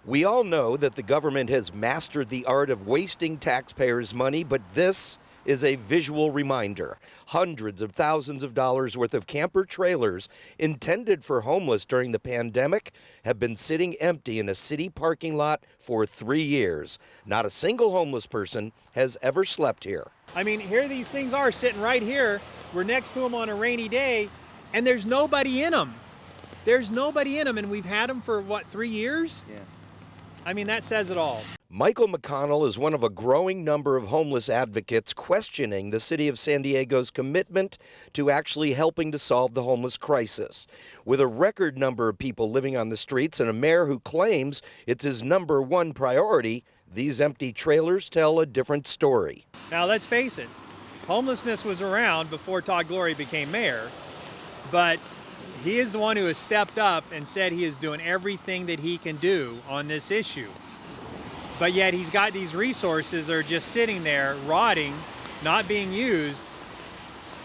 We all know that the government has mastered the art of wasting taxpayers' money, but this is a visual reminder. Hundreds of thousands of dollars worth of camper trailers intended for homeless during the pandemic have been sitting empty in a city parking lot for 3 years. Not a single homeless person has ever slept here. I mean, here these things are sitting right here. We're next to them on a rainy day, and there's nobody in them. There's nobody in them, and we've had them for, what, 3 years? Yeah. I mean, that says it all. Michael McConnell is one of a growing number of homeless advocates questioning the city of San Diego's commitment to actually helping to solve the homeless crisis. With a record number of people living on the streets and a mayor who claims it's his #1 priority, these empty trailers tell a different story. Now, let's face it, homelessness was around before Todd Gloria became mayor, but he is the one who has stepped up and said he is doing everything that he can do on this issue. But yet he's got these resources that are just sitting there, rotting, not being used.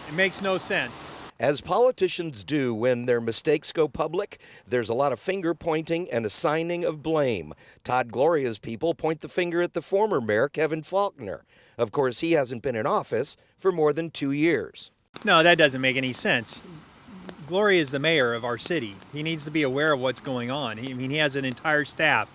It makes no sense. As politicians do when their mistakes go public, there's a lot of finger pointing and assigning of blame. Todd Gloria's people point the finger at the former mayor, Kevin Faulconer. Of course, he hasn't been in office for more than 2 years. No, that doesn't make any sense. Gloria is the mayor of our city. He needs to be aware of what's going on. He has an entire staff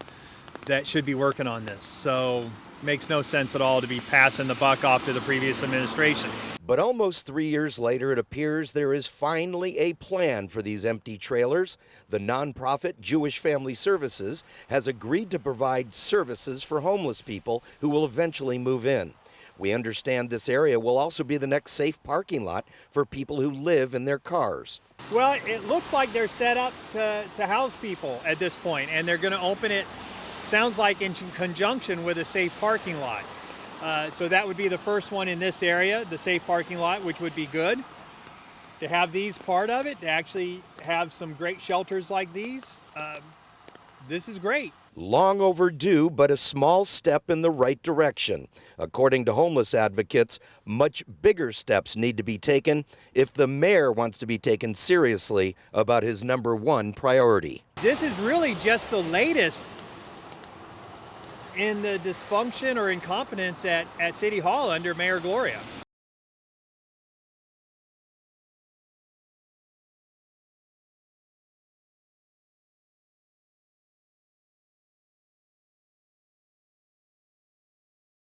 that should be working on this. So it makes no sense at all to be passing the buck off to the previous administration. But almost 3 years later, it appears there is finally a plan for these empty trailers. The nonprofit Jewish Family Services has agreed to provide services for homeless people who will eventually move in. We understand this area will also be the next safe parking lot for people who live in their cars. Well, it looks like they're set up to house people at this point, and they're going to open it, sounds like, in conjunction with a safe parking lot. So that would be the first one in this area, the safe parking lot, which would be good. To have these part of it, to actually have some great shelters like these, this is great. Long overdue, but a small step in the right direction. According to homeless advocates, much bigger steps need to be taken if the mayor wants to be taken seriously about his #1 priority. This is really just the latest in the dysfunction or incompetence at City Hall under Mayor Gloria.